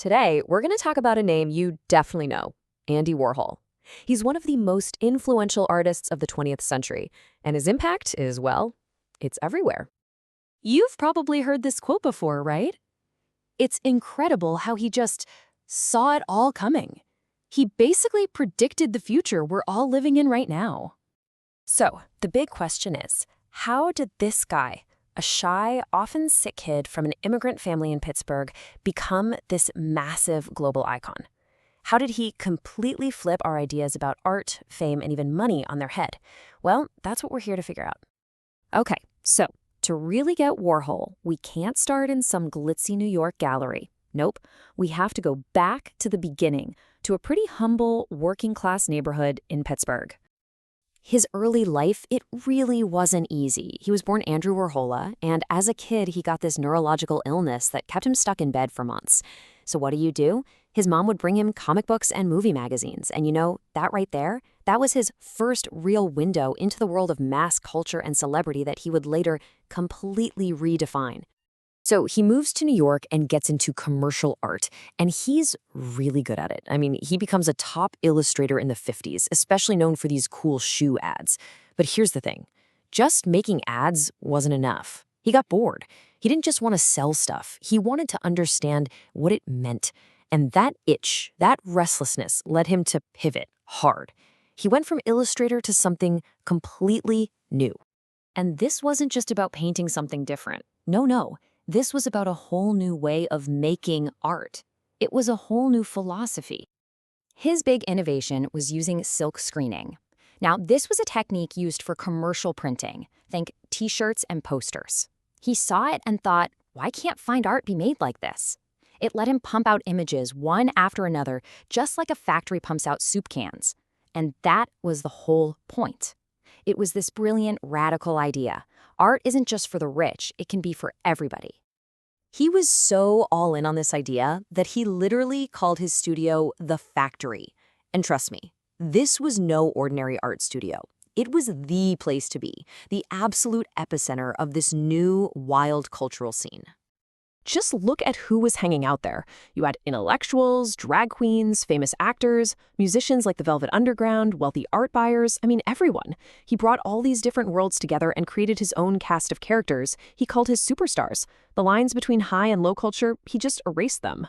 Today, we're going to talk about a name you definitely know, Andy Warhol. He's one of the most influential artists of the 20th century, and his impact is, well, it's everywhere. You've probably heard this quote before, right? It's incredible how he just saw it all coming. He basically predicted the future we're all living in right now. So, the big question is, how did this guy, a shy, often sick kid from an immigrant family in Pittsburgh, become this massive global icon? How did he completely flip our ideas about art, fame, and even money on their head? Well, that's what we're here to figure out. Okay, so to really get Warhol, we can't start in some glitzy New York gallery. Nope, we have to go back to the beginning, to a pretty humble, working-class neighborhood in Pittsburgh. His early life, it really wasn't easy. He was born Andrew Warhol, and as a kid, he got this neurological illness that kept him stuck in bed for months. So what do? His mom would bring him comic books and movie magazines, and you know, that right there, that was his first real window into the world of mass culture and celebrity that he would later completely redefine. So he moves to New York and gets into commercial art, and he's really good at it. I mean, he becomes a top illustrator in the 50s, especially known for these cool shoe ads. But here's the thing. Just making ads wasn't enough. He got bored. He didn't just want to sell stuff. He wanted to understand what it meant. And that itch, that restlessness, led him to pivot hard. He went from illustrator to something completely new. And this wasn't just about painting something different. No. This was about a whole new way of making art. It was a whole new philosophy. His big innovation was using silk screening. Now, this was a technique used for commercial printing. Think t-shirts and posters. He saw it and thought, why can't fine art be made like this? It let him pump out images one after another, just like a factory pumps out soup cans. And that was the whole point. It was this brilliant, radical idea. Art isn't just for the rich, it can be for everybody. He was so all in on this idea that he literally called his studio the Factory. And trust me, this was no ordinary art studio. It was the place to be, the absolute epicenter of this new, wild cultural scene. Just look at who was hanging out there. You had intellectuals, drag queens, famous actors, musicians like the Velvet Underground, wealthy art buyers, everyone. He brought all these different worlds together and created his own cast of characters he called his superstars. The lines between high and low culture, he just erased them.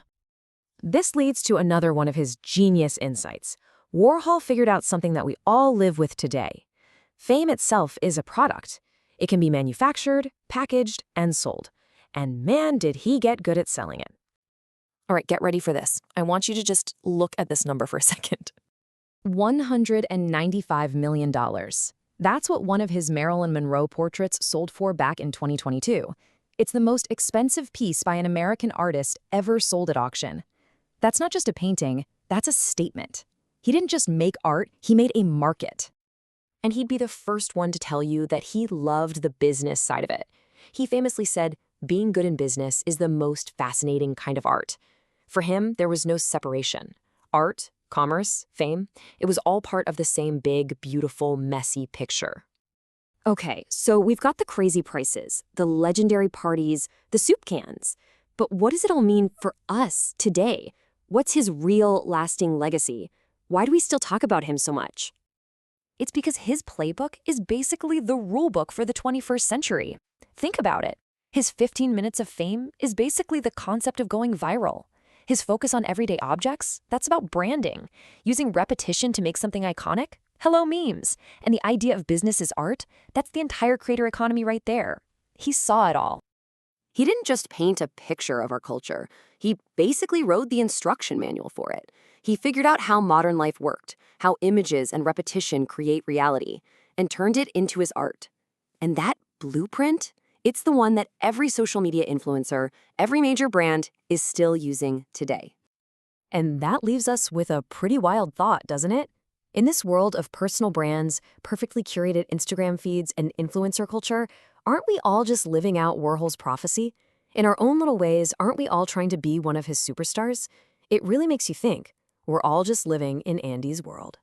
This leads to another one of his genius insights. Warhol figured out something that we all live with today. Fame itself is a product. It can be manufactured, packaged, and sold. And man, did he get good at selling it. All right, get ready for this. I want you to just look at this number for a second. $195 million. That's what one of his Marilyn Monroe portraits sold for back in 2022. It's the most expensive piece by an American artist ever sold at auction. That's not just a painting, that's a statement. He didn't just make art, he made a market. And he'd be the first one to tell you that he loved the business side of it. He famously said, being good in business is the most fascinating kind of art. For him, there was no separation. Art, commerce, fame, it was all part of the same big, beautiful, messy picture. Okay, so we've got the crazy prices, the legendary parties, the soup cans. But what does it all mean for us today? What's his real, lasting legacy? Why do we still talk about him so much? It's because his playbook is basically the rulebook for the 21st century. Think about it. His 15 minutes of fame is basically the concept of going viral. His focus on everyday objects, that's about branding. Using repetition to make something iconic? Hello, memes. And the idea of business as art? That's the entire creator economy right there. He saw it all. He didn't just paint a picture of our culture. He basically wrote the instruction manual for it. He figured out how modern life worked, how images and repetition create reality, and turned it into his art. And that blueprint? It's the one that every social media influencer, every major brand is still using today. And that leaves us with a pretty wild thought, doesn't it? In this world of personal brands, perfectly curated Instagram feeds, and influencer culture, aren't we all just living out Warhol's prophecy? In our own little ways, aren't we all trying to be one of his superstars? It really makes you think. We're all just living in Andy's world.